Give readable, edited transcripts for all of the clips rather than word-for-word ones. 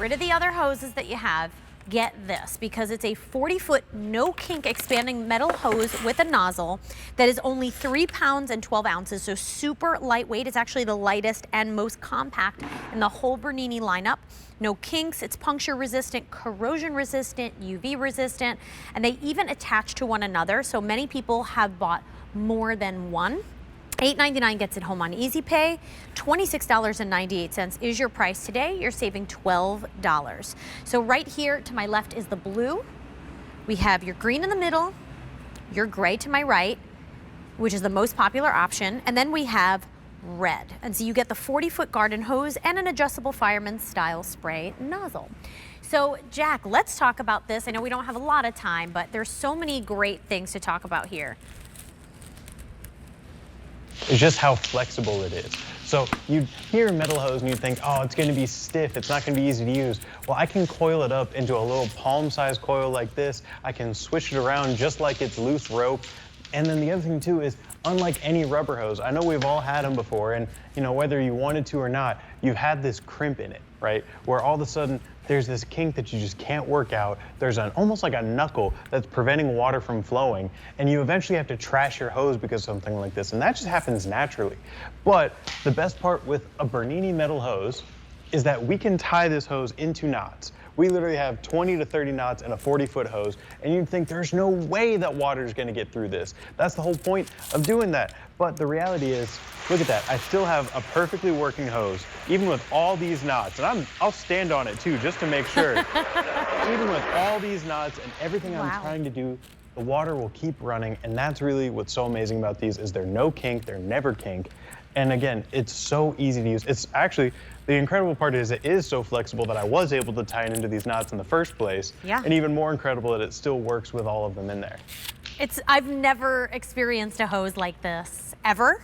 rid of the other hoses that you have, get this, because it's a 40-foot no-kink expanding metal hose with a nozzle that is only 3 pounds and 12 ounces, so super lightweight. It's actually the lightest and most compact in the whole Bernini lineup. No kinks, it's puncture resistant, corrosion resistant, UV resistant, and they even attach to one another, so many people have bought more than one. $8.99 gets it home on Easy Pay. $26.98 is your price today. You're saving $12. So right here to my left is the blue. We have your green in the middle, your gray to my right, which is the most popular option, and then we have red. And so you get the 40-foot garden hose and an adjustable fireman's style spray nozzle. So Jack, let's talk about this. I know we don't have a lot of time, but there's so many great things to talk about here. It's just how flexible it is. So you'd hear a metal hose and you'd think, oh, it's gonna be stiff, it's not gonna be easy to use. Well, I can coil it up into a little palm-sized coil like this. I can switch it around just like it's loose rope. And then the other thing too is, unlike any rubber hose, I know we've all had them before, and you know, whether you wanted to or not, you've had this crimp in it, right? Where all of a sudden, there's this kink that you just can't work out. There's almost like a knuckle that's preventing water from flowing, and you eventually have to trash your hose because of something like this, and that just happens naturally. But the best part with a Bernini metal hose is that we can tie this hose into knots. We literally have 20 to 30 knots in a 40-foot hose, and you'd think there's no way that water is gonna get through this. That's the whole point of doing that. But the reality is, look at that, I still have a perfectly working hose, even with all these knots. And I'll stand on it too, just to make sure. Even with all these knots and everything I'm trying to do, the water will keep running, and that's really what's so amazing about these is they're no kink, they're never kink. And again, it's so easy to use. It's actually, the incredible part is it is so flexible that I was able to tie it into these knots in the first place. Yeah. And even more incredible that it still works with all of them in there. I've never experienced a hose like this, ever.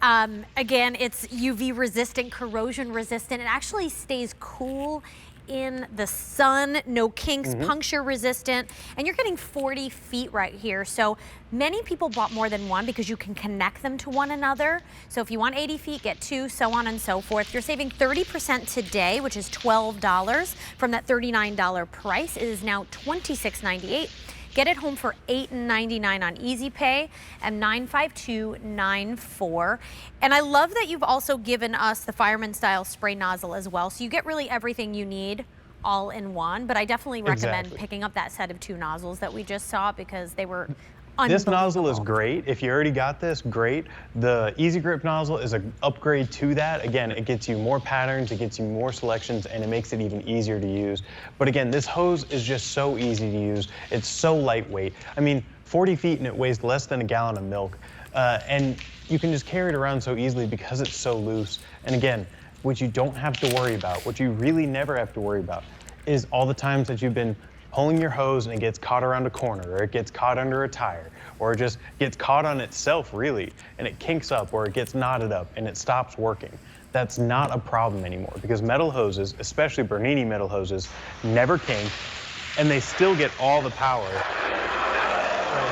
Again, it's UV resistant, corrosion resistant. It actually stays cool in the sun, no kinks, puncture resistant, and you're getting 40 feet right here. So many people bought more than one because you can connect them to one another. So if you want 80 feet, get two, so on and so forth. You're saving 30% today, which is $12 from that $39 price. It is now $26.98. Get it home for $8.99 on Easy Pay and $95294. And I love that you've also given us the fireman style spray nozzle as well. So you get really everything you need all in one. But I definitely recommend picking up that set of 2 nozzles that we just saw because they were This nozzle is great. If you already got this, great. The Easy Grip nozzle is an upgrade to that. Again, it gets you more patterns, it gets you more selections, and it makes it even easier to use. But again, this hose is just so easy to use. It's so lightweight. I mean, 40 feet and it weighs less than a gallon of milk. And you can just carry it around so easily because it's so loose. And again, what you don't have to worry about, what you really never have to worry about, is all the times that you've been pulling your hose and it gets caught around a corner, or it gets caught under a tire, or it just gets caught on itself really, and it kinks up, or it gets knotted up and it stops working. That's not a problem anymore because metal hoses, especially Bernini metal hoses, never kink, and they still get all the power.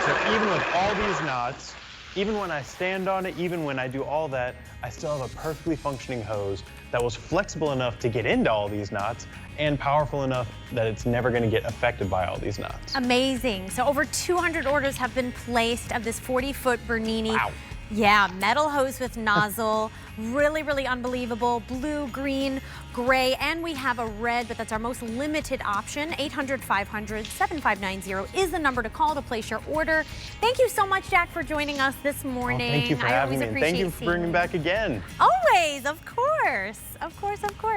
So even with all these knots, even when I stand on it, even when I do all that, I still have a perfectly functioning hose that was flexible enough to get into all these knots and powerful enough that it's never going to get affected by all these knots. Amazing. So over 200 orders have been placed of this 40-foot Bernini. Wow. Yeah, metal hose with nozzle. Really, really unbelievable. Blue, green, gray, and we have a red, but that's our most limited option. 800-500-7590 is the number to call to place your order. Thank you so much, Jack, for joining us this morning. Thank you for having me, and thank you for bringing me back again. Always, of course. Of course, of course.